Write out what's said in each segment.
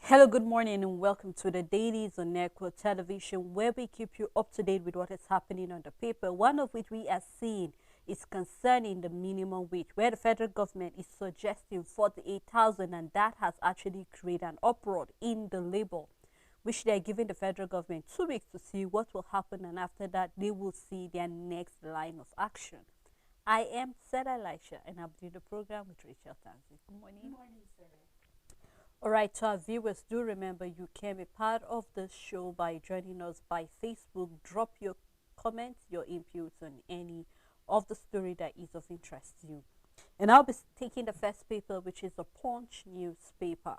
Hello, good morning, and welcome to the Dailies on Network Television, where we keep you up to date with what is happening on the paper. One of which we are seeing is concerning the minimum wage, where the federal government is suggesting 48,000, and that has actually created an uproar in the labor, which they are giving the federal government 2 weeks to see what will happen, and after that, they will see their next line of action. I am Sarah Elisha, and I'll do the program with Rachel Tanzi. Good morning. Good morning, Sarah. All right, to our viewers, do remember you can be part of the show by joining us by Facebook. Drop your comments, your inputs on any of the story that is of interest to you. And I'll be taking the first paper, which is the Punch newspaper.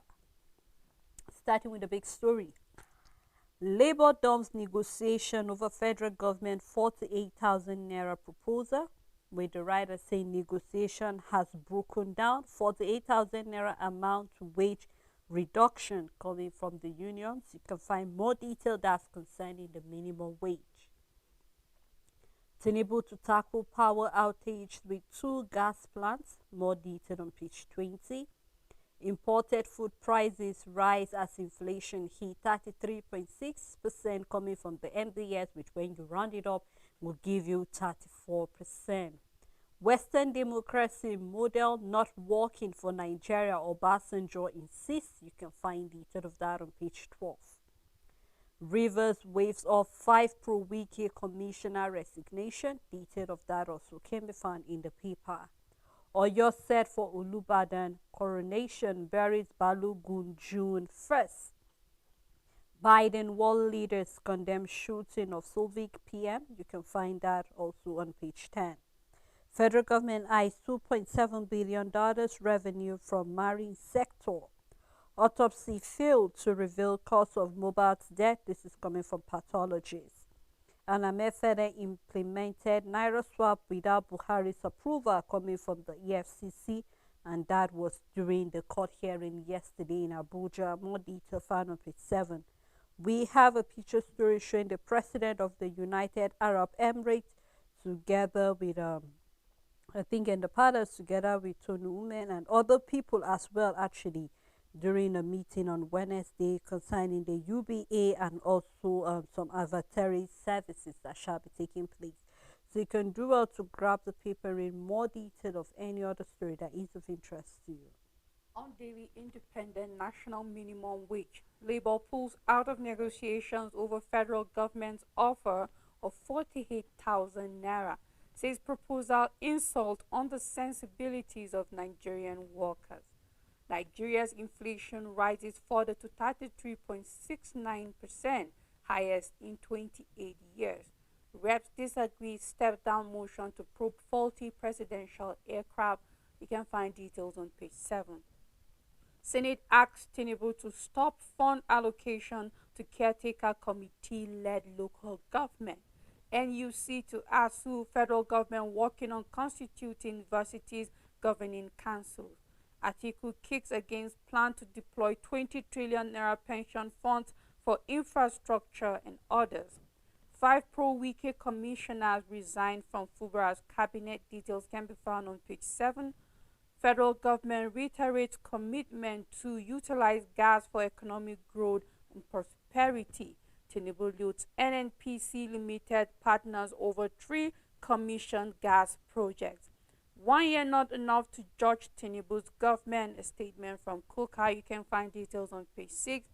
Starting with the big story. Labour dumps negotiation over federal government 48,000 naira proposal, with the writer saying negotiation has broken down. 48,000 naira amount to wage reduction coming from the unions. You can find more detail that's concerning the minimum wage. Tinubu to tackle power outage with 2 gas plants. More detail on page 20. Imported food prices rise as inflation hit 33.6% coming from the MDS, which when you round it up will give you 34%. Western democracy model not working for Nigeria, Obasanjo insists. You can find detail of that on page 12. Rivers waves off 5 pro-wiki commissioner resignation. Detail of that also can be found in the paper. Oyo set for Olubadan coronation buries Balogun June 1st. Biden world leaders condemn shooting of Soviet PM. You can find that also on page 10. Federal government eyes $2.7 billion revenue from marine sector. Autopsy failed to reveal cause of Mohbad's death. This is coming from pathologists. And Amefene implemented Naira swap without Buhari's approval coming from the EFCC, and that was during the court hearing yesterday in Abuja. More detail found on page 7. We have a picture story showing the president of the United Arab Emirates together with I think in the palace together with Tony Women and other people as well, actually, during a meeting on Wednesday concerning the UBA and also some advertising services that shall be taking place. So you can do well to grab the paper in more detail of any other story that is of interest to you. On daily independent national minimum wage, Labour pulls out of negotiations over federal government's offer of 48,000 naira. Says proposal insult on the sensibilities of Nigerian workers. Nigeria's inflation rises further to 33.69%, highest in 28 years. Reps disagree step down motion to probe faulty presidential aircraft. You can find details on page 7. Senate asks Tinubu to stop fund allocation to caretaker committee-led local government. NUC to ASU, federal government working on constituting universities governing councils. Atiku kicks against plan to deploy 20 trillion naira pension funds for infrastructure and others. 5 pro-wiki commissioners resigned from Fubara's cabinet. Details can be found on page 7. Federal government reiterates commitment to utilize gas for economic growth and prosperity. Tinubu loots NNPC Limited partners over 3 commissioned gas projects. 1 year not enough to judge Tinubu's government. A statement from Kuka. You can find details on page 6.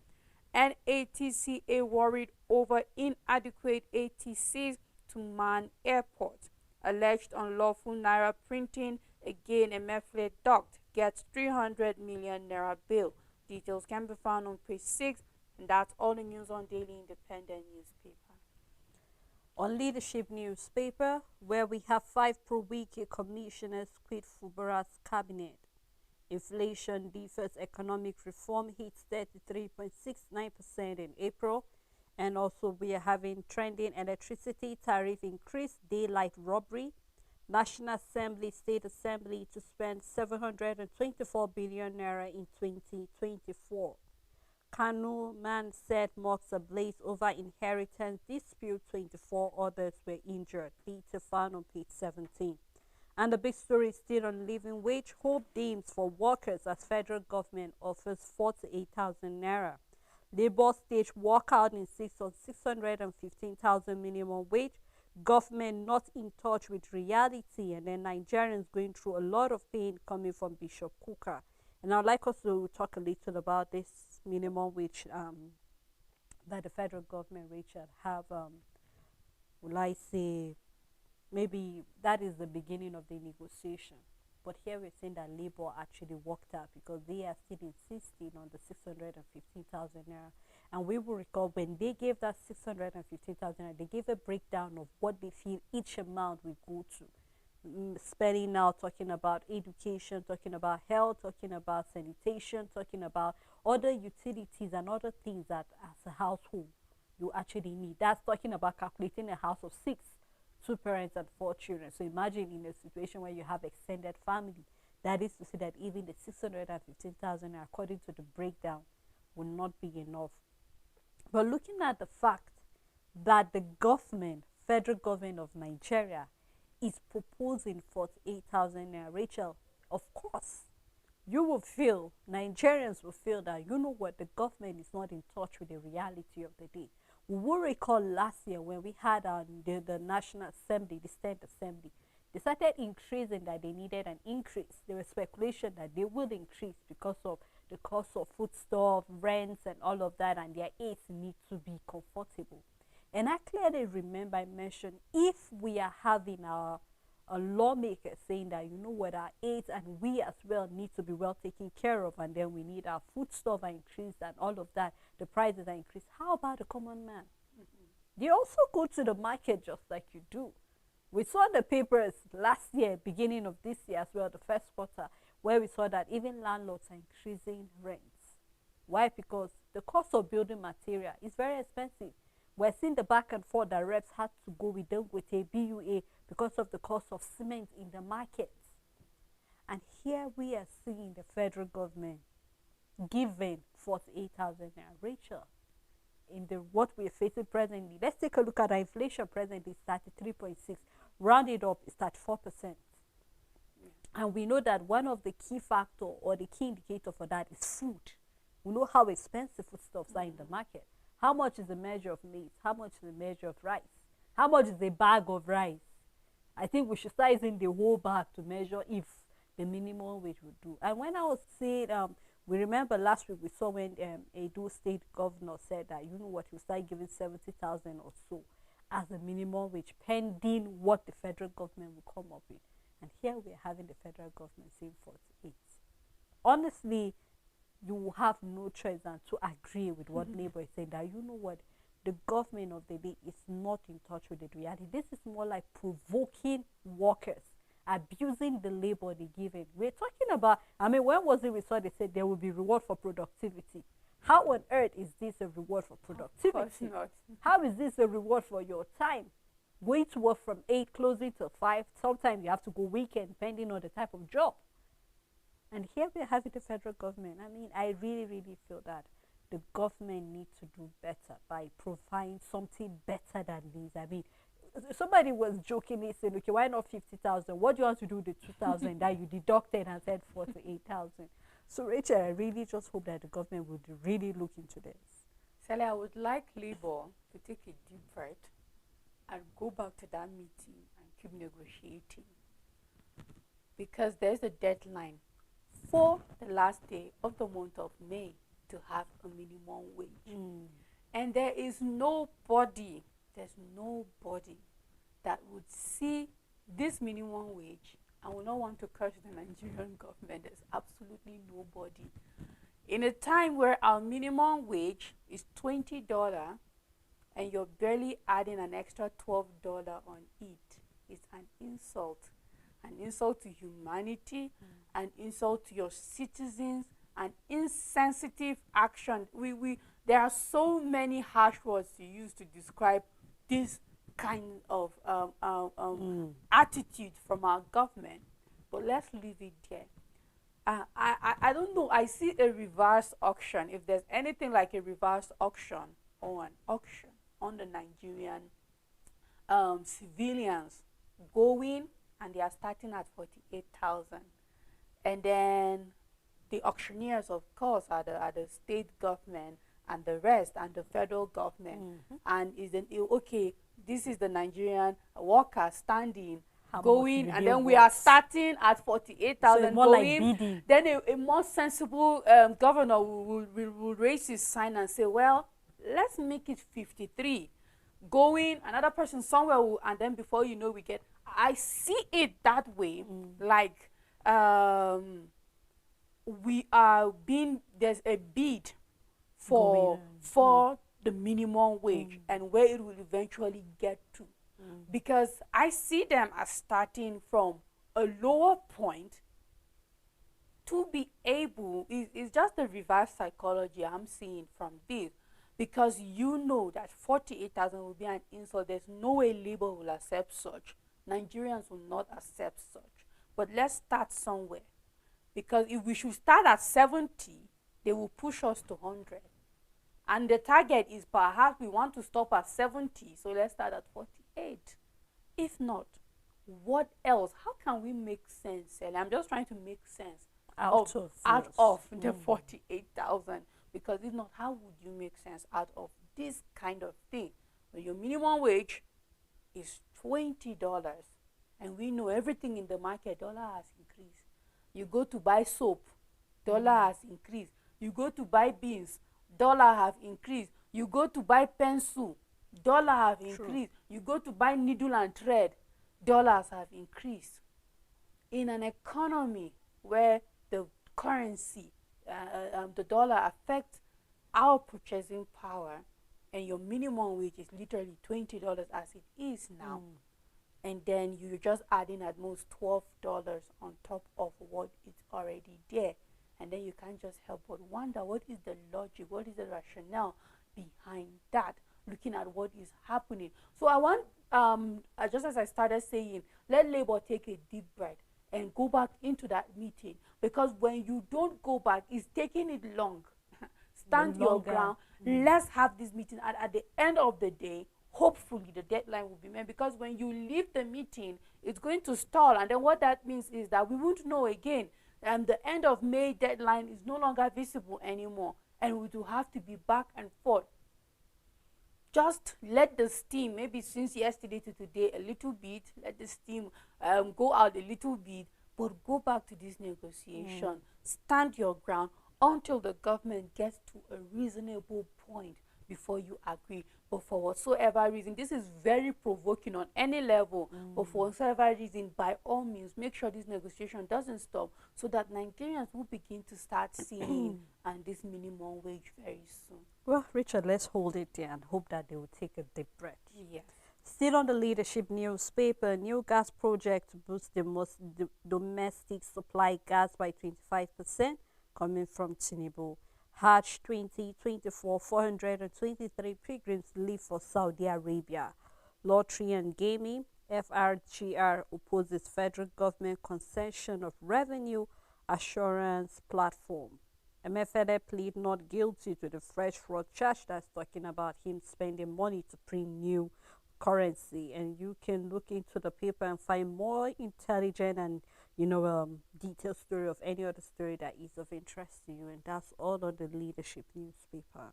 NATCA worried over inadequate ATCs to man airports. Alleged unlawful naira printing. Again, Emefiele docked gets 300 million naira bill. Details can be found on page 6. And that's all the news on Daily Independent newspaper. On Leadership newspaper, where we have 5 pro-wiki commissioners quit Fubara's cabinet. Inflation defers economic reform hits 33.69% in April. And also we are having trending electricity tariff increase, daylight robbery. National Assembly, State Assembly to spend 724 billion naira in 2024. Kanu man set mosques ablaze over inheritance dispute. 24 others were injured. Detail found on page 17. And the big story is still on living wage. Hope dims for workers as federal government offers 48,000 naira. Labour stage walkout insists on 615,000 minimum wage. Government not in touch with reality, and then Nigerians going through a lot of pain coming from Bishop Kuka. And I'd like us to talk a little about this minimum wage that the federal government, Rachel, have, will I say, maybe that is the beginning of the negotiation. But here we're saying that Labour actually worked out because they are still insisting on the 615,000 naira. And we will recall when they gave that 615,000 naira, they gave a breakdown of what they feel each amount will go to. Spending now, talking about education, talking about health, talking about sanitation, talking about other utilities and other things that as a household you actually need. That's talking about calculating a house of six, two parents and four children. So imagine in a situation where you have extended family, that is to say that even the 615,000 according to the breakdown will not be enough. But looking at the fact that the government, federal government of Nigeria, is proposing 48,000 naira, Rachel, of course, you will feel, Nigerians will feel that, you know what, the government is not in touch with the reality of the day. We will recall last year when we had the National Assembly, the State Assembly, they started increasing that they needed an increase. There was speculation that they will increase because of the cost of foodstuff, rents, and all of that, and their aides need to be comfortable. And I clearly remember I mentioned if we are having a lawmaker saying that, you know what, our aides and we as well need to be well taken care of, and then we need our foodstuff are increased and all of that, the prices are increased. How about the common man? They also go to the market just like you do. We saw the papers last year, beginning of this year as well, the first quarter, where we saw that even landlords are increasing rents. Why? Because the cost of building material is very expensive. We're seeing the back and forth that reps had to go with them with a BUA because of the cost of cement in the market. And here we are seeing the federal government giving 48,000 naira. Rachel, in the what we're facing presently, let's take a look at our inflation presently is 33.6. Rounded up is 34%. And we know that one of the key factor or the key indicator for that is food. We know how expensive foodstuffs are in the market. How much is a measure of meat? How much is a measure of rice? How much is a bag of rice? I think we should start using the whole bag to measure if the minimum wage would do. And when I was saying, we remember last week we saw when Edo State Governor said that, you know what, he'll start giving 70,000 or so as a minimum wage, pending what the federal government will come up with. And here we're having the federal government saying 48. Honestly, you will have no choice than to agree with what Labour is saying, that, you know what, the government of the day is not in touch with the reality. This is more like provoking workers, abusing the labor they give it. We're talking about, I mean, when was it we saw they said there will be reward for productivity? How on earth is this a reward for productivity? Of course not. How is this a reward for your time? Going to work from 8, closing till 5. Sometimes you have to go weekend, depending on the type of job. And here we are having the federal government. I mean, I really, really feel that the government needs to do better by providing something better than this. I mean, somebody was jokingly saying, okay, why not 50,000? What do you want to do with the 2,000 that you deducted and said 48,000? So, Rachel, I really just hope that the government would really look into this. Sally, I would like Labour to take a deep breath and go back to that meeting and keep negotiating, because there's a deadline for the last day of the month of May to have a minimum wage. And there's nobody that would see this minimum wage and will not want to curse the Nigerian government. There's absolutely nobody. In a time where our minimum wage is $20 and you're barely adding an extra $12 on it, it's an insult. An insult to humanity, an insult to your citizens, an insensitive action. There are so many harsh words to use to describe this kind of attitude from our government. But let's leave it there. I don't know. I see a reverse auction. If there's anything like a reverse auction or an auction on the Nigerian civilians going and they are starting at 48,000. And then the auctioneers, of course, are the state government and the rest and the federal government. And is then okay, this is the Nigerian worker standing How much going, do and they then we are want? starting at 48,000 more like going. bidding. Then a more sensible governor will raise his sign and say, well, let's make it 53 going. Another person somewhere will, and then before you know, we get, I see it that way. Like we are being, there's a bid Going for the minimum wage and where it will eventually get to, because I see them as starting from a lower point to be able, is just the reverse psychology I'm seeing from this, because you know that 48,000 will be an insult. There's no way labor will accept such. Nigerians will not accept such. But let's start somewhere, because if we should start at 70, they will push us to 100. And the target is perhaps we want to stop at 70, so let's start at 48. If not, what else? How can we make sense, Ellie? I'm just trying to make sense Out of the 48,000, because if not, how would you make sense out of this kind of thing when your minimum wage is $20, and we know everything in the market, dollar has increased. You go to buy soap, dollar has increased. You go to buy beans, dollar have increased. You go to buy pencil, dollar have increased. You go to buy needle and thread, dollars have increased. In an economy where the currency, the dollar affects our purchasing power, and your minimum wage is literally $20 as it is now, and then you're just adding at most $12 on top of what is already there, and then you can't just help but wonder, what is the logic, what is the rationale behind that, looking at what is happening. So I want, just as I started saying, let labor take a deep breath and go back into that meeting, because when you don't go back, it's taking it long. Stand your ground. Let's have this meeting, and at the end of the day, hopefully the deadline will be met, because when you leave the meeting, it's going to stall, and then what that means is that we won't know again, and the end of May deadline is no longer visible anymore, and we will have to be back and forth. Just let the steam, maybe since yesterday to today, a little bit, let the steam go out a little bit, but go back to this negotiation. Stand your ground until the government gets to a reasonable point before you agree. But for whatsoever reason, this is very provoking on any level, but for whatsoever reason, by all means, make sure this negotiation doesn't stop, so that Nigerians will begin to start seeing and this minimum wage very soon. Well, Richard, let's hold it there and hope that they will take a deep breath. Yes. Still on the leadership newspaper, new gas project to boost the domestic supply gas by 25%, coming from Tinubu. Hajj 2024, 423 pilgrims leave for Saudi Arabia. Lottery and gaming, FRGR opposes federal government concession of revenue assurance platform. MFLA plead not guilty to the fresh fraud charge that's talking about him spending money to print new currency. And you can look into the paper and find more intelligent and detailed story of any other story that is of interest to you. And that's all on the leadership newspaper.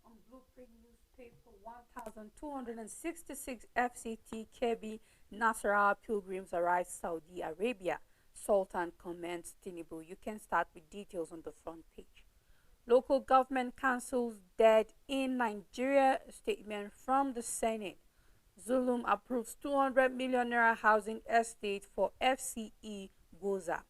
On Blueprint newspaper, 1,266 FCT KB Nasrallah pilgrims arrive Saudi Arabia. Sultan commends Tinubu. You can start with details on the front page. Local government councils dead in Nigeria. Statement from the Senate. Zulum approves 200 million naira housing estate for FCE Goza.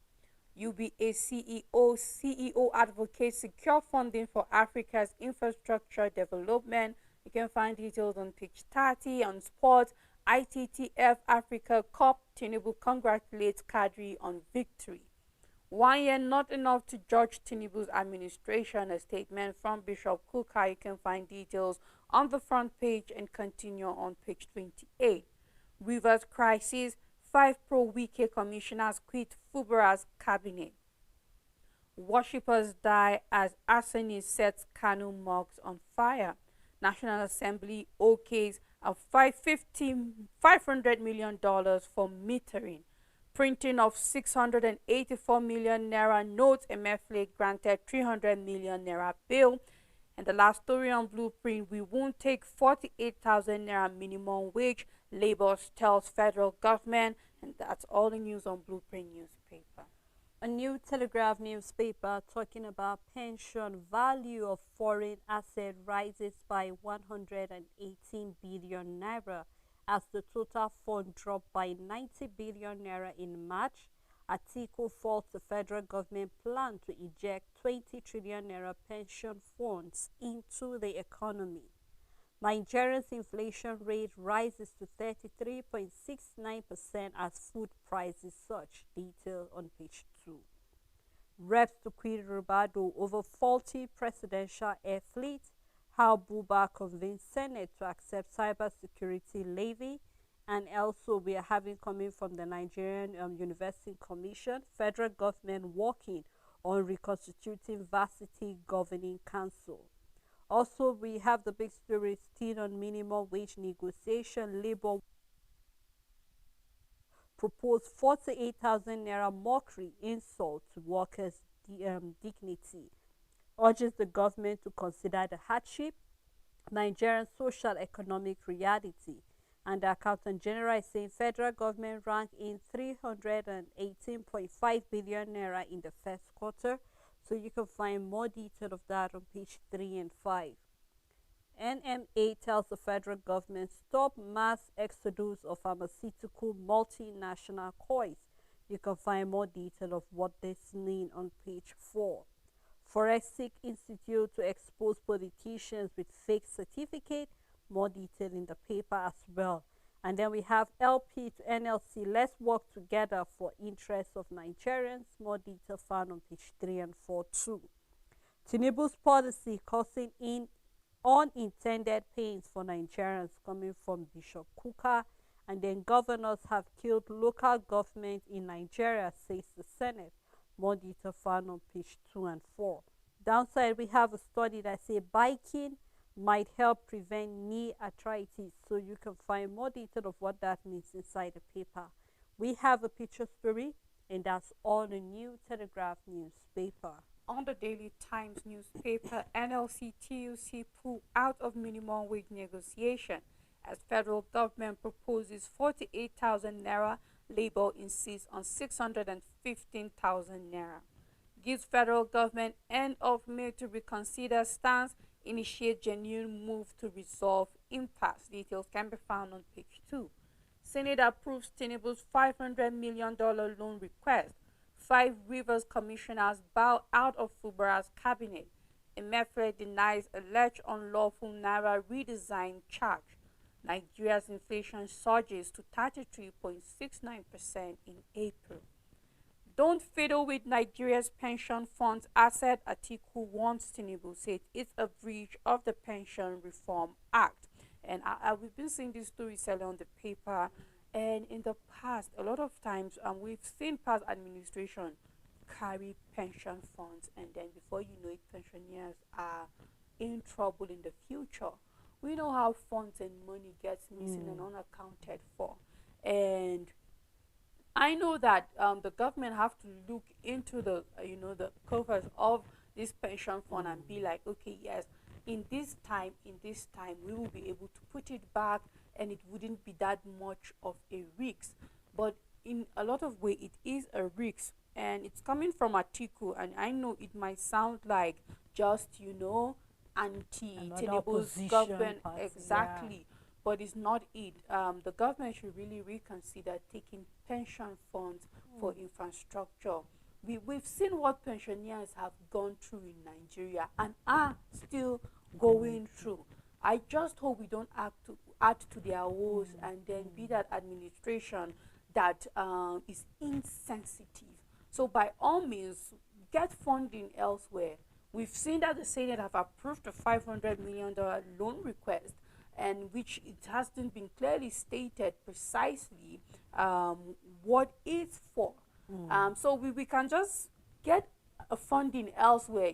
UBA CEO advocates secure funding for Africa's infrastructure development. You can find details on page 30. On sports, ITTF Africa Cup, Tinubu congratulates Kadri on victory. 1 year not enough to judge Tinubu's administration. A statement from Bishop Kuka. You can find details on the front page and continue on page 28. Rivers crisis, 5 pro-Wike commissioners quit Fubara's cabinet. Worshippers die as arsonist sets Kanu mosques on fire. National Assembly okays a $500 million for metering. Printing of 684 million naira notes, Emefiele granted 300 million naira bail. And the last story on Blueprint, we won't take 48,000 naira minimum wage, Labour tells federal government. And that's all the news on Blueprint newspaper. A New Telegraph newspaper talking about pension value of foreign asset rises by 118 billion naira as the total fund dropped by 90 billion naira in March. Atiku faults the federal government plan to inject 20 trillion naira pension funds into the economy. Nigeria's inflation rate rises to 33.69% as food prices surge. Detail on page 2. Reps to quit Rubado over faulty presidential air fleet. How Buba convinced Senate to accept cybersecurity levy. And also we are having coming from the Nigerian University Commission, federal government working on reconstituting varsity governing council. Also, we have the big story still on minimum wage negotiation. Labour proposed 48,000 naira mockery insult to workers' dignity. Urges the government to consider the hardship, Nigerian social economic reality. And the Accountant General is saying federal government ranked in 318.5 billion naira in the first quarter. So you can find more detail of that on page 3 and 5. NMA tells the federal government stop mass exodus of pharmaceutical multinational coins. You can find more detail of what this means on page 4. Forensic Institute to expose politicians with fake certificate. More detail in the paper as well. And then we have LP to NLC. Let's work together for interests of Nigerians. More detail found on page 3 and 4 too. Tinubu's policy causing unintended pains for Nigerians, coming from Bishop Kuka. And then governors have killed local government in Nigeria, says the Senate. More detail found on page 2 and 4. Downside, we have a study that says biking might help prevent knee arthritis. So you can find more detail of what that means inside the paper. We have a picture story, and that's all the New Telegraph newspaper. On the Daily Times newspaper, NLC TUC pull out of minimum wage negotiation as federal government proposes 48,000 naira, Labour insists on 615,000 naira. Gives federal government end of May to reconsider stance, initiate genuine move to resolve impasse. Details can be found on page 2. Senate approves Tinubu's $500 million loan request. 5 Rivers commissioners bow out of Fubara's cabinet. Emefiele denies alleged unlawful naira redesign charge. Nigeria's inflation surges to 33.69% in April. Don't fiddle with Nigeria's pension funds asset, Atiku wants Tinubu, said it's a breach of the Pension Reform Act. And we've been seeing this story selling on the paper. And in the past, a lot of times, we've seen past administration carry pension funds, and then before you know it, pensioners are in trouble in the future. We know how funds and money gets missing and unaccounted for. And I know that the government have to look into the the coffers of this pension fund and be like, okay, yes, in this time, we will be able to put it back, and it wouldn't be that much of a risk. But in a lot of way, it is a risk, and it's coming from Atiku, and I know it might sound like just anti Tinubu's government exactly. Yeah. But it's not it. The government should really reconsider taking pension funds for infrastructure. We've seen what pensioners have gone through in Nigeria and are still going through. I just hope we don't add to their woes and then be that administration that is insensitive. So by all means, get funding elsewhere. We've seen that the Senate have approved a $500 million loan request, and which it hasn't been clearly stated precisely what it's for. So we can just get a funding elsewhere.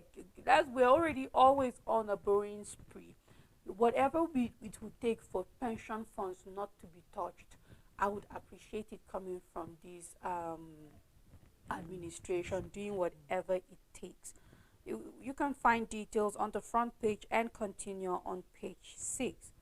We're already always on a borrowing spree. Whatever it would take for pension funds not to be touched, I would appreciate it coming from this administration doing whatever it takes. You can find details on the front page and continue on page 6.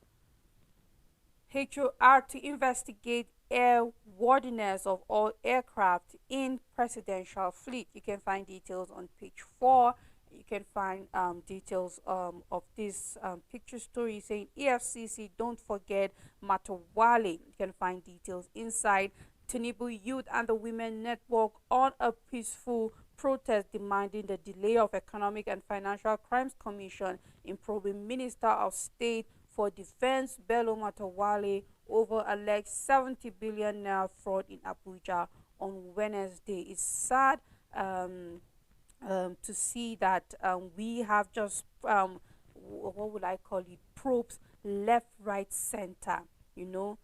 HOR to investigate airworthiness of all aircraft in presidential fleet. You can find details on page 4. You can find details of this picture story saying EFCC don't forget Matawale. You can find details inside. Tinubu Youth and the Women Network on a peaceful protest demanding the delay of Economic and Financial Crimes Commission in probing Minister of State for Defense Bello Matawale over alleged 70 billion naira fraud in Abuja on Wednesday. It's sad to see that we have just what would I call it, probes left, right, center. You know,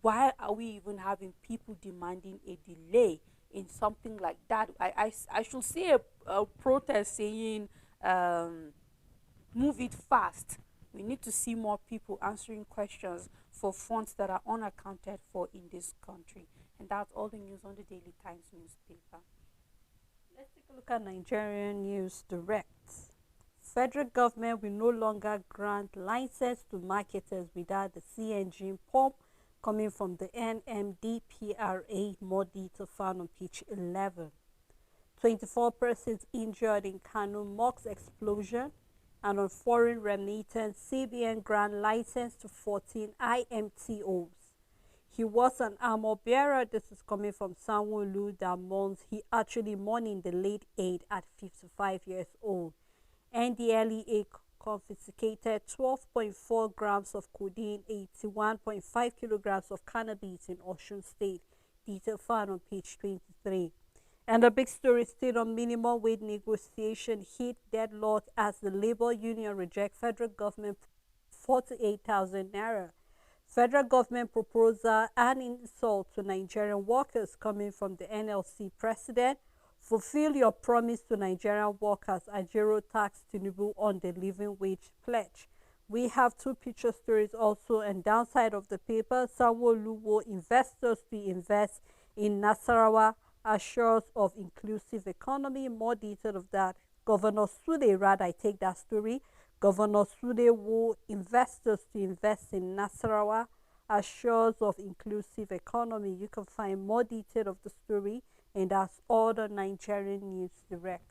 why are we even having people demanding a delay in something like that? I should see a protest saying move it fast. We need to see more people answering questions for funds that are unaccounted for in this country. And that's all the news on the Daily Times newspaper. Let's take a look at Nigerian News Direct. Federal government will no longer grant license to marketers without the CNG pump, coming from the NMDPRA. More detail found on page 11. 24 persons injured in Kano mosque explosion. And on foreign remittance, CBN grant license to 14 IMTOs. He was an armor bearer. This is coming from Sanwo-Olu that mourns he actually mourning the late aide at 55 years old. NDLEA confiscated 12.4 grams of codeine, 81.5 kilograms of cannabis in Osun State. Detail found on page 23. And the big story still on minimum wage negotiation hit deadlock as the labor union reject federal government 48,000 naira. Federal government proposal and insult to Nigerian workers coming from the NLC president. Fulfill your promise to Nigerian workers. Ajero tax Tinubu on the living wage pledge. We have two picture stories also, and downside of the paper, Sanwo-Olu investors to invest in Nasarawa, assures of inclusive economy. More detail of that. Governor Sude, rather, I take that story. Governor Sude will investors to invest in Nasarawa, assures of inclusive economy. You can find more detail of the story, and that's all the Nigerian News Direct.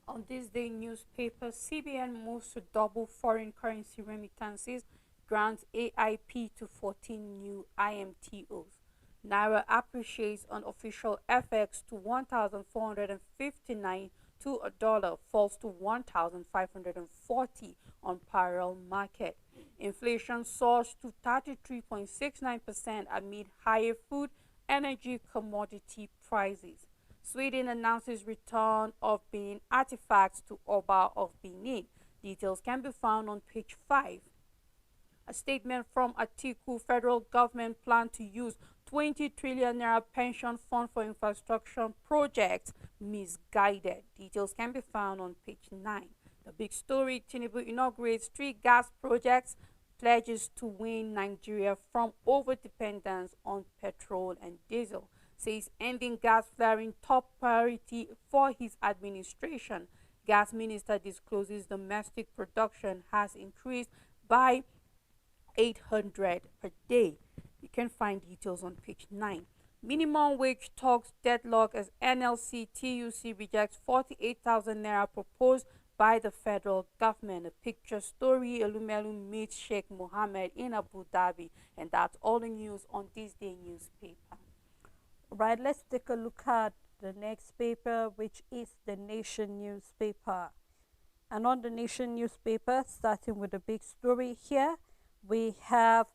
On this day newspaper, CBN moves to double foreign currency remittances, grants AIP to 14 new IMTOs. Naira appreciates on official FX to 1,459 to a dollar, falls to 1,540 on parallel market. Inflation soars to 33.69% amid higher food, energy, commodity prices. Sweden announces return of Benin artifacts to Oba of Benin. Details can be found on page 5. A statement from Atiku: federal government plan to use 20 trillion naira pension fund for infrastructure projects misguided. Details can be found on page 9. The big story: Tinubu inaugurates 3 gas projects, pledges to wean Nigeria from overdependence on petrol and diesel. Says ending gas flaring top priority for his administration. Gas minister discloses domestic production has increased by 800 per day. You can find details on page 9. Minimum wage talks deadlock as NLC TUC rejects 48,000 naira proposed by the federal government. A picture story: Elumelu meets Sheikh Mohammed in Abu Dhabi. And that's all the news on this day newspaper. Right, let's take a look at the next paper, which is the Nation newspaper. And on the Nation newspaper, starting with the big story here, we have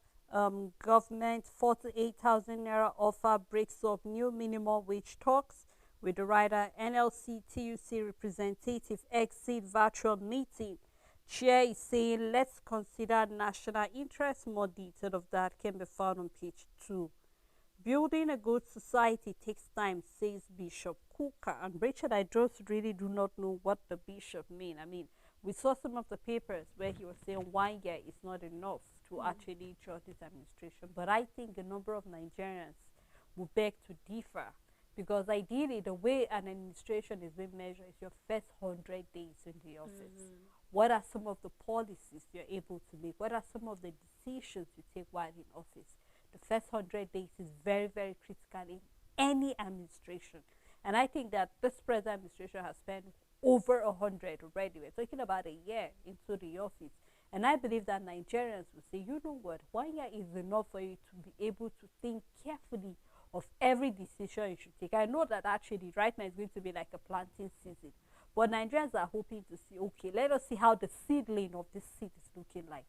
government 48,000 naira offer breaks up new minimum wage talks, with the writer NLC TUC representative exit virtual meeting. Chair is saying let's consider national interest. More detail of that can be found on page 2. Building a good society takes time, says Bishop Kuka. And Richard, I just really do not know what the bishop mean. I mean, we saw some of the papers where he was saying 1 year is not enough to actually join this administration. But I think a number of Nigerians will beg to differ, because ideally, the way an administration is being measured is your first 100 days in the office. What are some of the policies you're able to make? What are some of the decisions you take while in office? The first 100 days is very, very critical in any administration. And I think that this present administration has spent over 100 already. We're talking about a year into the office. And I believe that Nigerians will say, you know what, 1 year is enough for you to be able to think carefully of every decision you should take. I know that actually right now is going to be like a planting season. But Nigerians are hoping to see, okay, let us see how the seedling of this seed is looking like.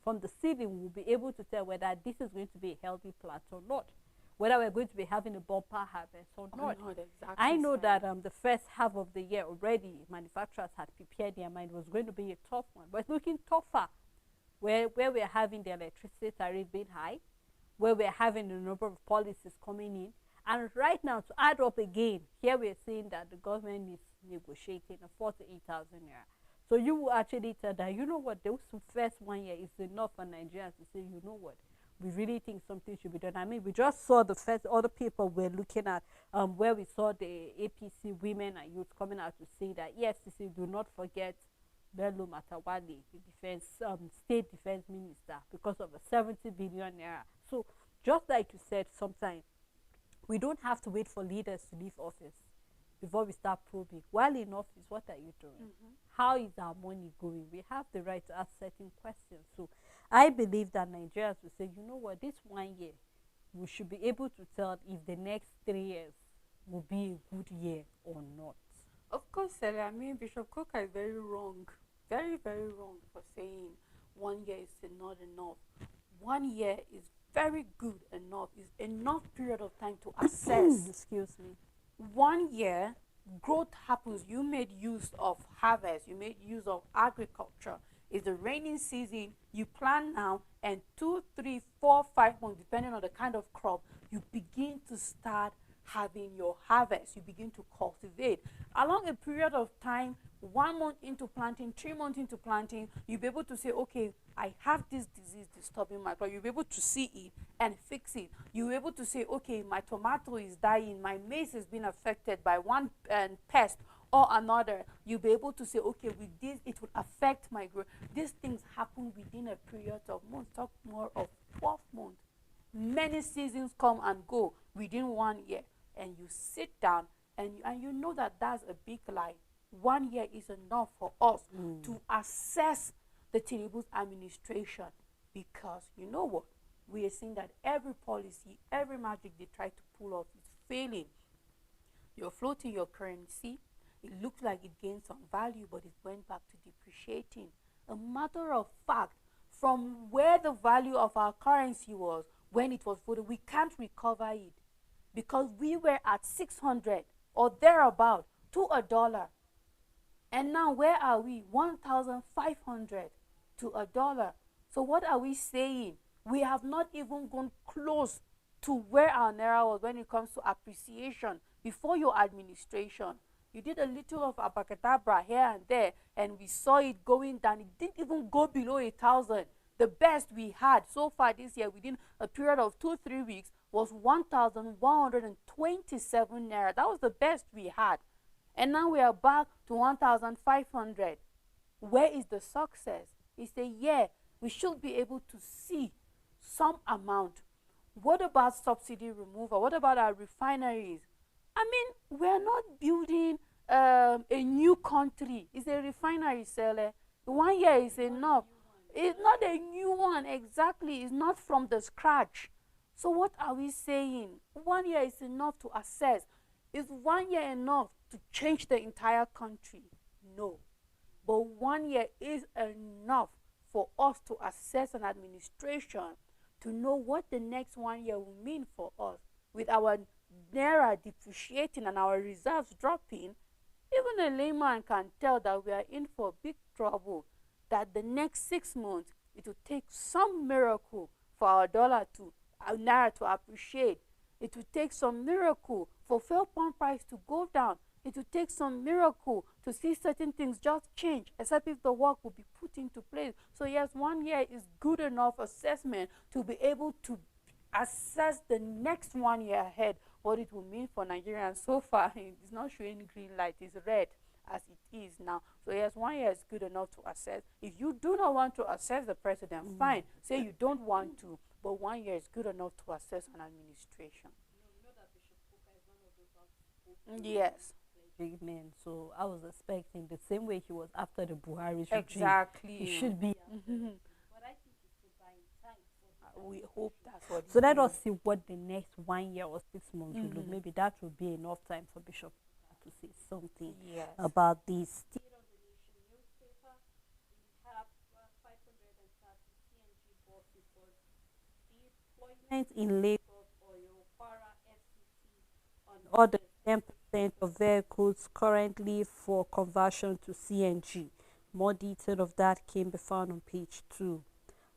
From the seedling, we'll be able to tell whether this is going to be a healthy plant or not, whether we're going to be having a bumper harvest or not. Exactly. I know that the first half of the year already, manufacturers had prepared their mind was going to be a tough one, but it's looking tougher, where we're having the electricity tariff being high, where we're having a number of policies coming in. And right now, to add up again, here we're seeing that the government is negotiating a 48,000 naira. So you will actually tell that, you know what, those first 1 year is enough for Nigerians to say, you know what, we really think something should be done. I mean, we just saw the first other people we're looking at, where we saw the APC women and youth coming out to say that, yes, do not forget Bello Matawali, the defense, state defense minister, because of a 70 billion naira. So just like you said, sometimes we don't have to wait for leaders to leave office before we start probing. While in office, what are you doing? How is our money going? We have the right to ask certain questions. So I believe that Nigerians will say, you know what, this 1 year, we should be able to tell if the next 3 years will be a good year or not. Of course, Sally, I mean, Bishop Coker is very wrong, very, very wrong for saying 1 year is not enough. 1 year is very good enough, is enough period of time to assess. Excuse me. 1 year, growth happens. You made use of harvest, you made use of agriculture. It's the raining season, you plant now, and 2, 3, 4, 5 months, depending on the kind of crop, you begin to start having your harvest. You begin to cultivate. Along a period of time, 1 month into planting, 3 months into planting, you'll be able to say, okay, I have this disease disturbing my crop. You'll be able to see it and fix it. You'll be able to say, okay, my tomato is dying, my maize is being affected by one pest or another. You'll be able to say, okay, with this, it will affect my growth. These things happen within a period of months, talk more of 12 months. Many seasons come and go within 1 year, and you sit down and you know that that's a big lie. 1 year is enough for us to assess the Tinubu's administration, because you know what? We are seeing that every policy, every magic they try to pull off is failing. You're floating your currency. It looks like it gained some value, but it went back to depreciating. A matter of fact, from where the value of our currency was when it was voted, we can't recover it, because we were at 600 or thereabout to a dollar. And now where are we? 1,500 to a dollar. So what are we saying? We have not even gone close to where our naira was when it comes to appreciation before your administration. You did a little of abacadabra here and there, and we saw it going down. It didn't even go below 1,000. The best we had so far this year within a period of 2-3 weeks was 1,127 naira. That was the best we had. And now we are back to 1,500. Where is the success? It's a year. We should be able to see some amount. What about subsidy removal? What about our refineries? I mean, we're not building a new country. It's a refinery, Sele. 1 year is enough. It's not a new one, exactly. It's not from the scratch. So what are we saying? 1 year is enough to assess. Is 1 year enough to change the entire country? No. But 1 year is enough for us to assess an administration, to know what the next 1 year will mean for us. With our naira depreciating and our reserves dropping, even a layman can tell that we are in for big trouble, that the next 6 months, it will take some miracle for our naira to appreciate. It will take some miracle for fuel pump price to go down. It will take some miracle to see certain things just change, except if the work will be put into place. So yes, 1 year is good enough assessment to be able to assess the next 1 year ahead, what it will mean for Nigeria. So far, it's not showing green light, it's red as it is now. So yes, 1 year is good enough to assess. If you do not want to assess the president, fine. Say you don't want to, but 1 year is good enough to assess an administration. Yes, Amen. So I was expecting the same way he was after the Buhari's regime. He exactly. should be. Mhm. We hope that's what So he's let doing. us see what the next 1 year or 6 months will look. Mhm. Maybe that will be enough time for Bishop to say something Yes. about this. Still on the Nation newspaper, we have 530 CNG buses for deployment in Lagos, Oyo, Kwara, FCT, and others. 10% of vehicles currently for conversion to CNG. More detail of that can be found on page 2.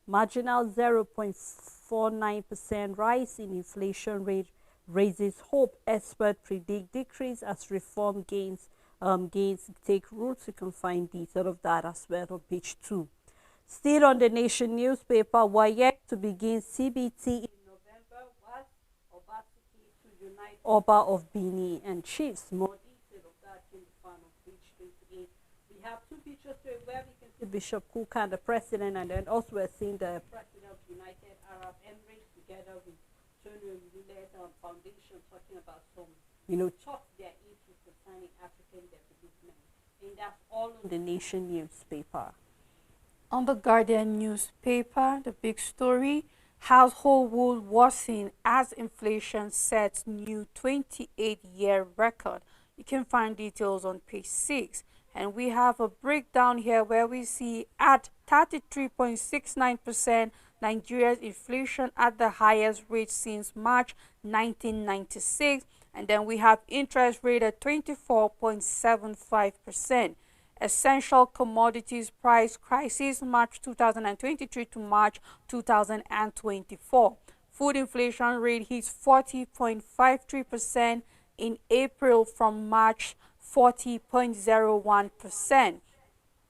Marginal 0.49% rise in inflation rate raises hope. Experts predict decrease as reform gains take root. You can find detail of that as well on page 2. Still on the Nation newspaper, we're yet to begin CBT in November. What? Obaseki to unite Oba of Bini and Chiefs. More detail of that can be found on page 28. We have two pictures to it where we can see Bishop Kuka and the president, and then also we're seeing the president of United Arab Emirates together with Tony Luled Foundation talking about some, talks they're into concerning African development. And that's all on the Nation newspaper. On the Guardian newspaper, the big story, household would worsen as inflation sets new 28-year record. You can find details on page 6. And we have a breakdown here where we see at 33.69%, Nigeria's inflation at the highest rate since March 1996. And then we have interest rate at 24.75%. Essential commodities price crisis March 2023 to March 2024. Food inflation rate hits 40.53% in April from March 40.01%.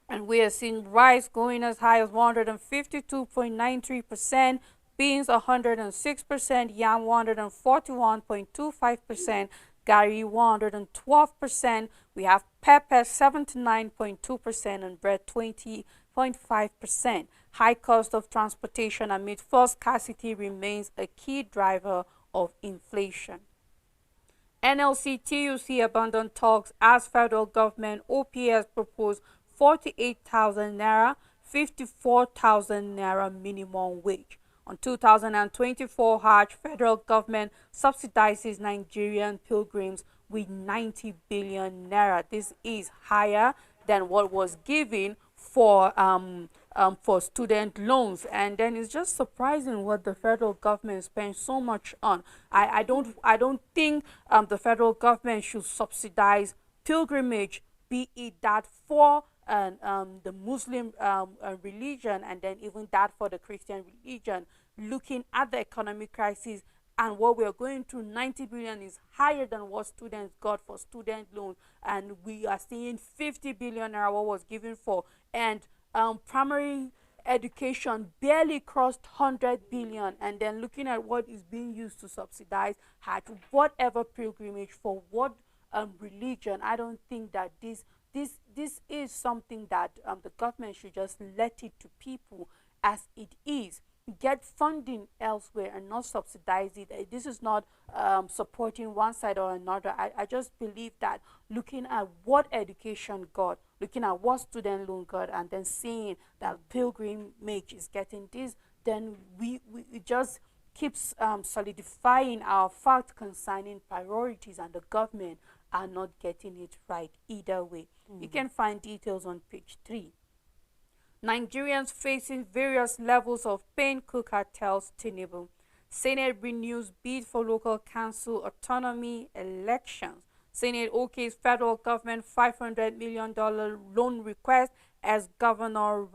And we are seeing rice going as high as 152.93%, beans 106%, yam 141.25%, gari 112%. We have pepper 79.2% and bread 20.5%. High cost of transportation amid fuel scarcity remains a key driver of inflation. NLC TUC abandoned talks as federal government OPS proposed 48,000 naira, 54,000 naira minimum wage. On 2024 Hajj, federal government subsidizes Nigerian pilgrims with 90 billion naira. This is higher than what was given for student loans, and then it's just surprising what the federal government spends so much on. I don't think the federal government should subsidize pilgrimage, be it that for the Muslim religion, and then even that for the Christian religion. Looking at the economic crisis and what we are going through, 90 billion is higher than what students got for student loans, and we are seeing 50 billion naira what was given for, and primary education barely crossed 100 billion, and then looking at what is being used to subsidize had whatever pilgrimage for what religion. I don't think that this is something that the government should just let it to people as it is. Get funding elsewhere and not subsidize it. This is not supporting one side or another. I just believe that looking at what education got, looking at what student loan got, and then seeing that pilgrimage is getting this, then we just keeps solidifying our fact concerning priorities, and the government are not getting it right either way. You can find details on page 3. Nigerians facing various levels of pain, Kuka tells Tinubu. Senate renews bid for local council autonomy elections. Senate okays federal government $500 million loan request as government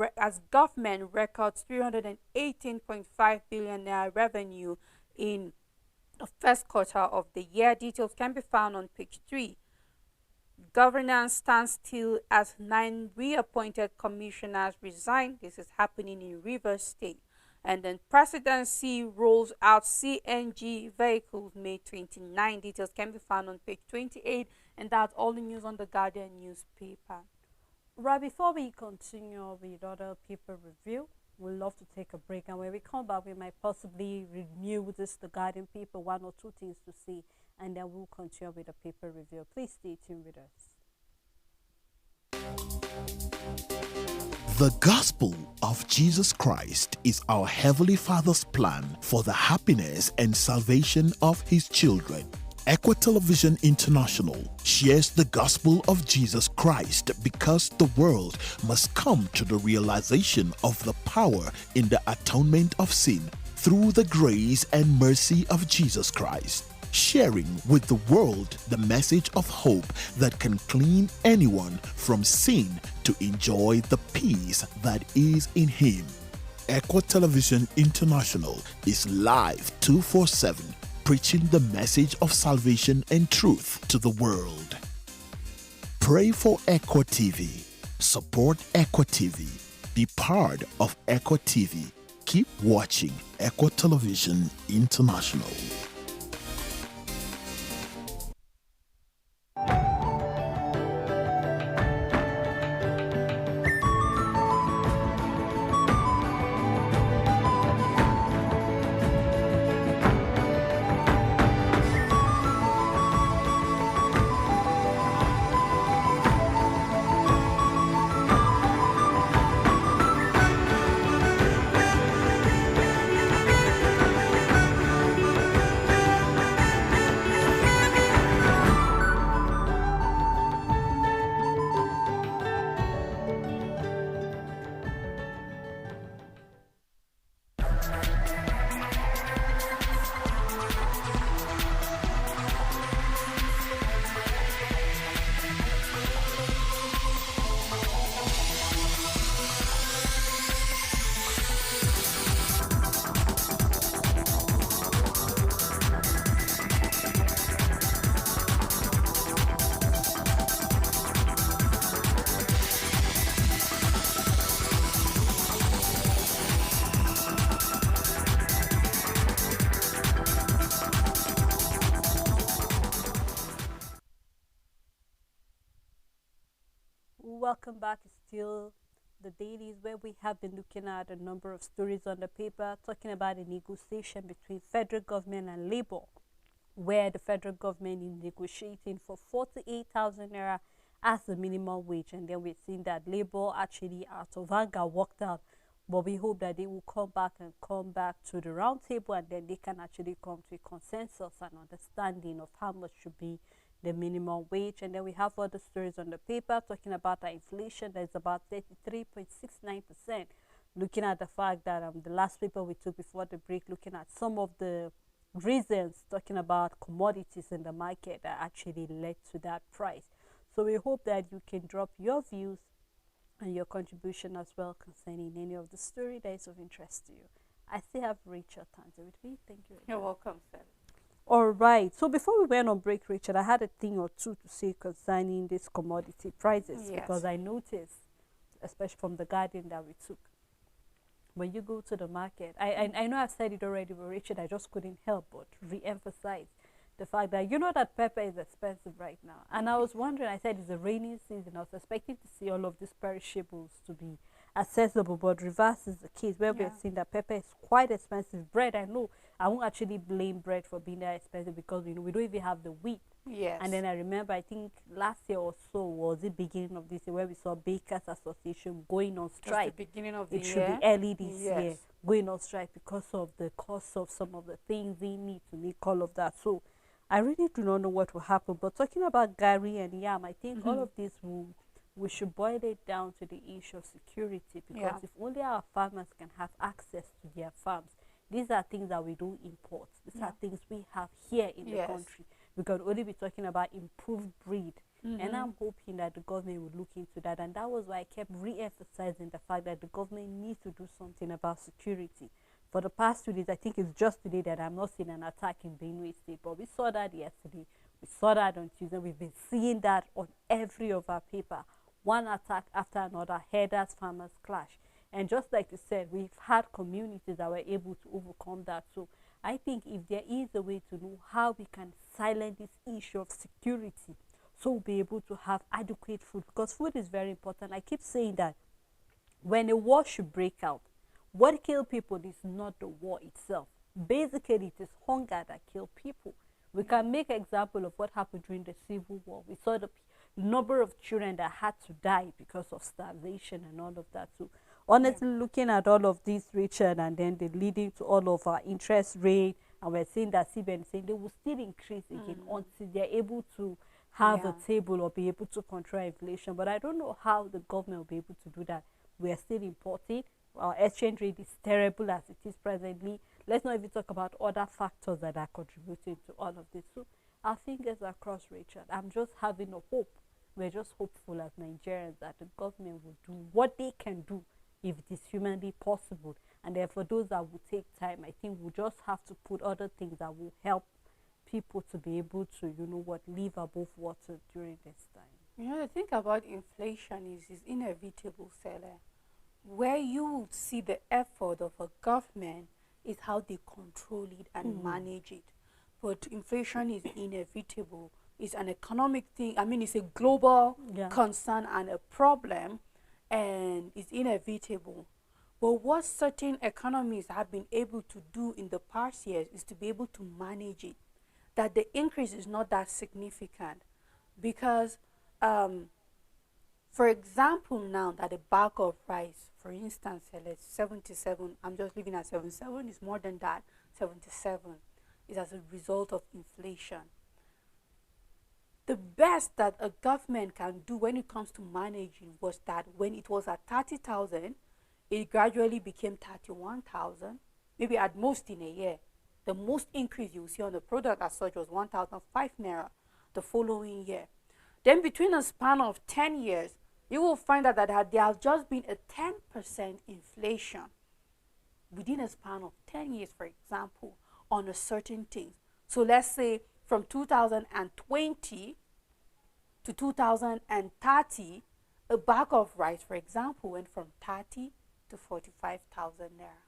records 318.5 billion naira revenue in the first quarter of the year. Details can be found on page 3. governance stands still as 9 reappointed commissioners resign. This is happening in Rivers State. And then presidency rolls out CNG vehicles May 29. Details can be found on page 28, and that's all the news on the Guardian newspaper. Right before we continue with other paper review, we'd love to take a break, and when we come back, we might possibly renew this the Guardian paper, one or two things to see, and then we'll continue with the paper review. Please stay tuned with us. The gospel of Jesus Christ is our Heavenly Father's plan for the happiness and salvation of His children. Equa Television International shares the gospel of Jesus Christ because the world must come to the realization of the power in the atonement of sin through the grace and mercy of Jesus Christ. Sharing with the world the message of hope that can clean anyone from sin to enjoy the peace that is in Him. Equa Television International is live 24/7, preaching the message of salvation and truth to the world. Pray for Equa TV. Support Equa TV. Be part of Equa TV. Keep watching Equa Television International. Welcome back. It's still the dailies where we have been looking at a number of stories on the paper talking about the negotiation between federal government and labor, where the federal government is negotiating for 48,000 naira as the minimum wage, and then we've seen that labor actually out of anger worked out, but we hope that they will come back to the round table, and then they can actually come to a consensus and understanding of how much should be the minimum wage. And then we have other stories on the paper talking about the inflation that is about 33.69%, looking at the fact that the last paper we took before the break, looking at some of the reasons, talking about commodities in the market that actually led to that price. So we hope that you can drop your views and your contribution as well concerning any of the story that is of interest to you. I still have Rachel Tanzer with me. Thank you. You're welcome, sir. All right. So before we went on break, Richard, I had a thing or two to say concerning these commodity prices, Yes. because I noticed, especially from the Guardian that we took, when you go to the market, I know I've said it already, but Richard, I just couldn't help but re-emphasize the fact that you know that pepper is expensive right now. And I was wondering, I said it's a rainy season. I was expecting to see all of these perishables to be accessible, but reverse is the case where we're seeing that pepper is quite expensive. Bread, I know I won't actually blame bread for being that expensive, because we don't even have the wheat. Yes. And then I remember, I think last year or so, was it beginning of this year, where we saw Bakers Association going on strike. The beginning of the It year. should be early this Yes. year, going on strike because of the cost of some of the things they need to make all of that. So I really do not know what will happen. But talking about Gary and Yam, I think all of this we should boil it down to the issue of security, because if only our farmers can have access to their farms. These are things that we don't import. These are things we have here in the country. We can only be talking about improved breed. And I'm hoping that the government will look into that. And that was why I kept re-emphasizing the fact that the government needs to do something about security. For the past 2 days, I think it's just today that I'm not seeing an attack in Benue State, but we saw that yesterday We saw that on Tuesday. We've been seeing that on every of our paper. One attack after another, herders, farmers clash. And just like you said, we've had communities that were able to overcome that. So I think if there is a way to know how we can silence this issue of security, so we'll be able to have adequate food, because food is very important. I keep saying that when a war should break out, what kills people is not the war itself. Basically, it is hunger that kills people. We can make example of what happened during the Civil War. We saw the number of children that had to die because of starvation and all of that. So honestly, looking at all of this, Richard, and then the leading to all of our interest rate, and we're seeing that CBN saying they will still increase again until they're able to have a table or be able to control inflation. But I don't know how the government will be able to do that. We are still importing. Our exchange rate is terrible as it is presently. Let's not even talk about other factors that are contributing to all of this. So our fingers are crossed, Richard. I'm just having a hope. We're just hopeful as Nigerians that the government will do what they can do if it is humanly possible. And therefore, those that will take time, I think we'll just have to put other things that will help people to be able to, live above water during this time. The thing about inflation is inevitable, Sele. Where you will see the effort of a government is how they control it and manage it. But inflation is inevitable. It's an economic thing. I mean, it's a global concern and a problem, and it's inevitable. But what certain economies have been able to do in the past years is to be able to manage it, that the increase is not that significant. Because, for example, now that a bag of rice, for instance, let's 77, I'm just leaving at 77, it's more than that, 77 is as a result of inflation. The best that a government can do when it comes to managing was that when it was at 30,000, it gradually became 31,000, maybe at most in a year. The most increase you see on the product as such was 1,005 naira the following year. Then between a span of 10 years, you will find out that there has just been a 10% inflation within a span of 10 years, for example, on a certain thing. So let's say from 2020 to 2030, a bag of rice, for example, went from 30 to 45,000 naira,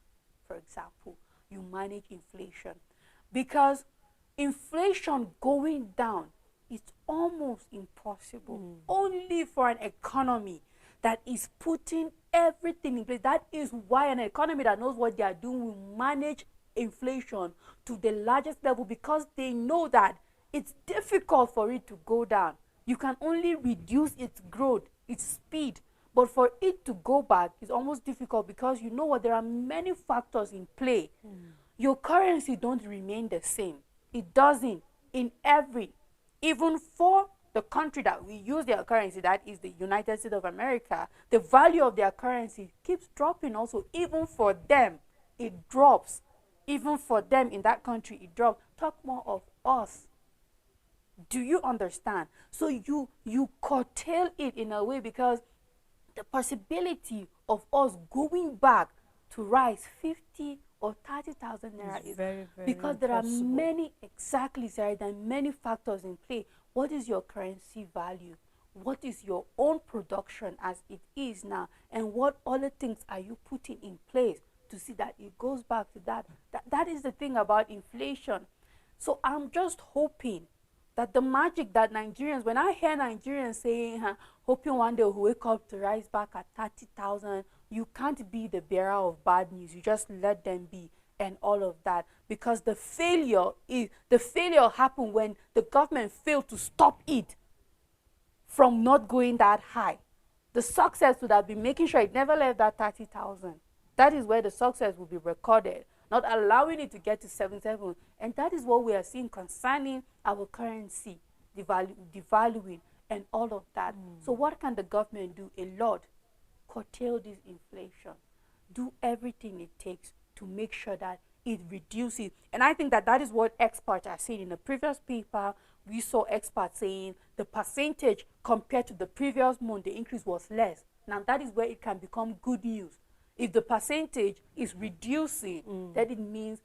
for example. You manage inflation, because inflation going down is almost impossible. Only for an economy that is putting everything in place. That is why an economy that knows what they are doing will manage inflation to the largest level, because they know that it's difficult for it to go down. You can only reduce its growth, its speed, but for it to go back is almost difficult, because you know what, there are many factors in play. Your currency don't remain the same. It doesn't in every, even for the country that we use their currency, that is the United States of America, the value of their currency keeps dropping also. Even for them, it drops. Even for them in that country, it drops. Talk more of us. Do you understand? So you curtail it in a way, because the possibility of us going back to rise 50 or 30,000 naira is very, very because there impossible. are many, exactly, Sarah, there are many factors in play. What is your currency value? What is your own production as it is now? And what other things are you putting in place to see that it goes back to that? That is the thing about inflation. So I'm just hoping that the magic that Nigerians, when I hear Nigerians saying, hoping one day we'll wake up to rise back at 30,000, you can't be the bearer of bad news. You just let them be and all of that. Because the failure happened when the government failed to stop it from not going that high. The success would have been making sure it never left that 30,000. That is where the success will be recorded, not allowing it to get to 77. And that is what we are seeing concerning our currency, devaluing and all of that. So what can the government do? A lot. Curtail this inflation. Do everything it takes to make sure that it reduces. And I think that that is what experts are saying. In the previous paper, we saw experts saying the percentage compared to the previous month, the increase was less. Now that is where it can become good news. If the percentage is reducing, then it means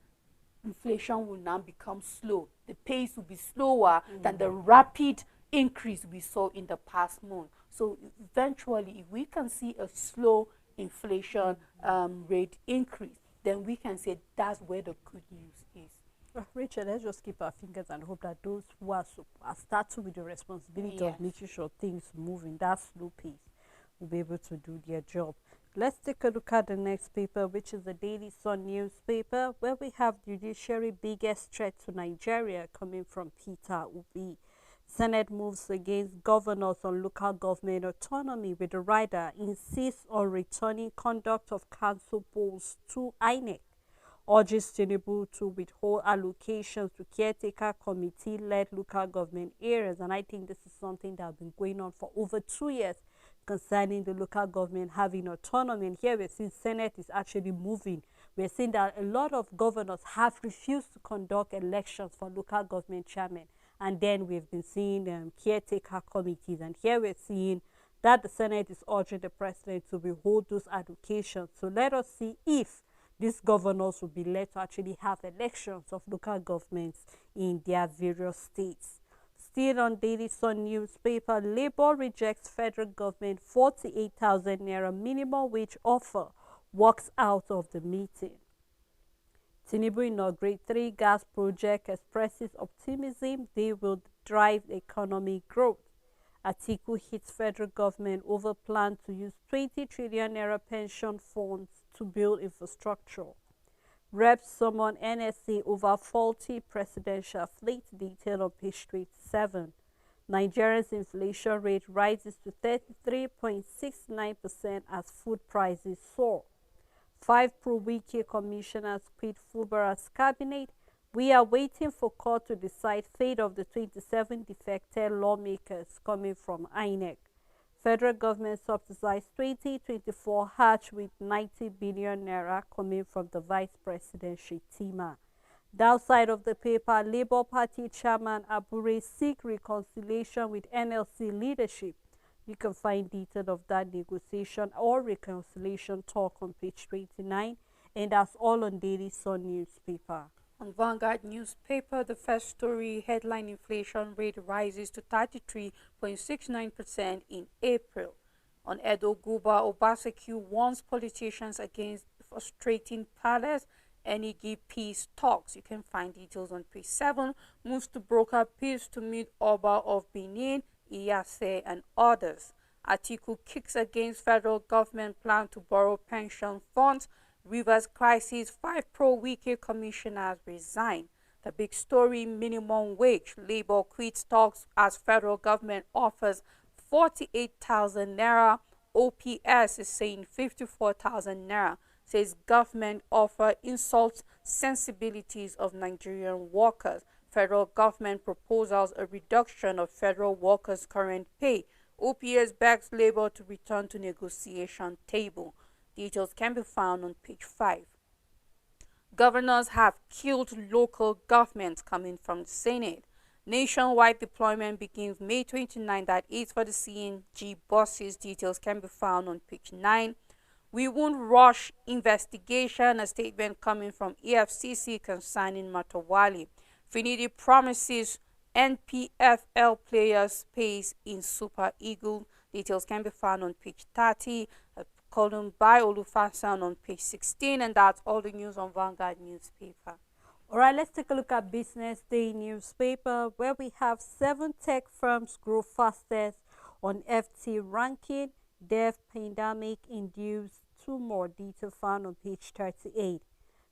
inflation will now become slow. the pace will be slower than the rapid increase we saw in the past month. So eventually, if we can see a slow inflation rate increase, then we can say that's where the good news is. Rachel, let's just keep our fingers and hope that those who are starting with the responsibility of making sure things move in that slow pace will be able to do their job. Let's take a look at the next paper, which is the Daily Sun newspaper, where we have the judiciary biggest threat to Nigeria coming from Peter Obi. Senate moves against governors on local government autonomy, with the rider insists on returning conduct of council polls to INEC. Urges Tinubu to withhold allocations to caretaker committee-led local government areas. And I think this is something that has been going on for over 2 years concerning the local government having autonomy. And here we're seeing Senate is actually moving. We're seeing that a lot of governors have refused to conduct elections for local government chairmen. And then we've been seeing caretaker committees. And here we're seeing that the Senate is urging the president to withhold those allocations. So let us see if these governors will be led to actually have elections of local governments in their various states. Still on Daily Sun newspaper, Labour rejects federal government 48,000 naira minimum wage offer, walks out of the meeting. Tinubu inaugurates 3 gas project, expresses optimism they will drive economic growth. Atiku hits federal government over plan to use 20 trillion naira pension funds to build infrastructure. Reps summon NSA over faulty presidential fleet, detail on page 27. Nigeria's inflation rate rises to 33.69% as food prices soar. 5 pro-wiki commissioners quit Fubara's cabinet. We are waiting for court to decide fate of the 27 defected lawmakers coming from INEC. Federal government subsidized 2024 Hajj with 90 billion naira coming from the Vice President Shetima. Downside of the paper, Labour Party Chairman Abure seek reconciliation with NLC leadership. You can find details of that negotiation or reconciliation talk on page 29, and that's all on Daily Sun newspaper. On Vanguard newspaper, the first story headline: inflation rate rises to 33.69% in April. On Edo Guba, Obaseki warns politicians against frustrating palace Enigi peace talks. You can find details on page 7. Moves to broker peace to meet Oba of Benin, Iyase, and others. Atiku kicks against federal government plan to borrow pension funds. Rivers crisis, 5 pro-wiki commissioners resign. The big story: minimum wage. Labour quits talks as federal government offers 48,000 naira. OPS is saying 54,000 naira. Says government offer insults sensibilities of Nigerian workers. Federal government proposals a reduction of federal workers' current pay. OPS begs Labour to return to negotiation table. Details can be found on page 5. Governors have killed local governments coming from the Senate. Nationwide deployment begins May 29. That is for the CNG buses. Details can be found on page 9. We won't rush investigation. A statement coming from EFCC concerning Matawali. Finidi promises NPFL players space in Super Eagle. Details can be found on page 30. Column by Olufasan on page 16, and that's all the news on Vanguard newspaper. All right, let's take a look at Business Day newspaper, where we have 7 tech firms grow fastest on FT ranking. Dev pandemic induced 2 more. Detail found on page 38.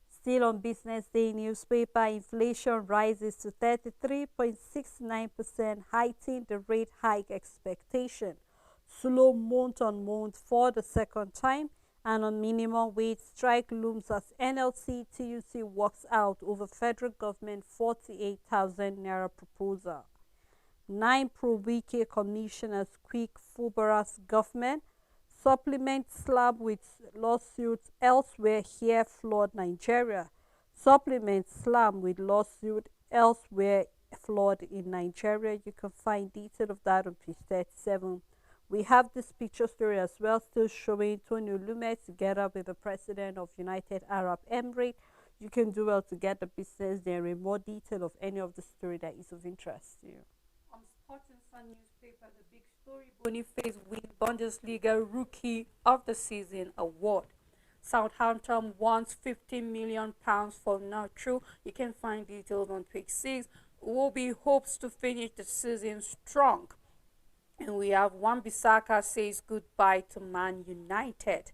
Still on Business Day newspaper, inflation rises to 33.69%, heightening the rate hike expectation. Slow month-on-month for the second time, and on minimum wage, strike looms as NLC TUC works out over federal government 48,000 naira proposal. 9 pro-wiki commissioners quick Fubara's government. Supplement slab with lawsuits elsewhere here flawed Nigeria. Supplement slam with lawsuit elsewhere flawed in Nigeria. You can find detail of that on page 37. We have this picture story as well, still showing Tony Lume together with the president of United Arab Emirates you can do well to get the business there in more detail of any of the story that is of interest to you. On Sporting Sun newspaper, the big story: Boniface win Bundesliga Rookie of the Season award. Southampton wants £50 million for Nacho. You can find details on page 6. Iwobi hopes to finish the season strong. And we have Wan-Bissaka says goodbye to Man United.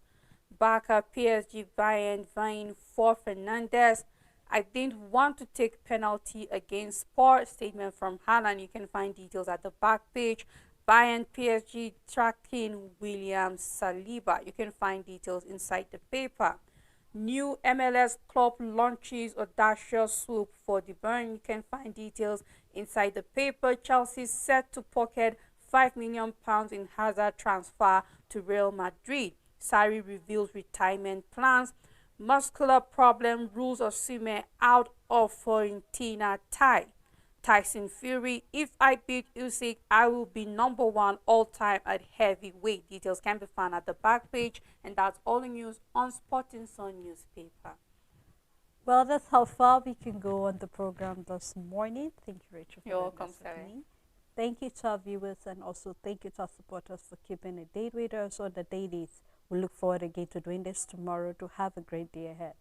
Barca, PSG, Bayern vying for Fernandes. I didn't want to take penalty against Sport. Statement from Haaland. You can find details at the back page. Bayern, PSG tracking William Saliba. You can find details inside the paper. New MLS club launches audacious swoop for De Bruyne. You can find details inside the paper. Chelsea set to pocket £5 million in Hazard transfer to Real Madrid. Sarri reveals retirement plans. Muscular problem rules Osimhen out of Fiorentina tie. Tyson Fury: if I beat Usyk, I will be #1 all-time at heavyweight. Details can be found at the back page, and that's all the news on Sporting Sun newspaper. Well, that's how far we can go on the program this morning. Thank you, Rachel, for You're being welcome, with Sarah. me. Thank you to our viewers, and also thank you to our supporters for keeping a date with us on the Dailies. We look forward again to doing this tomorrow. To have a great day ahead.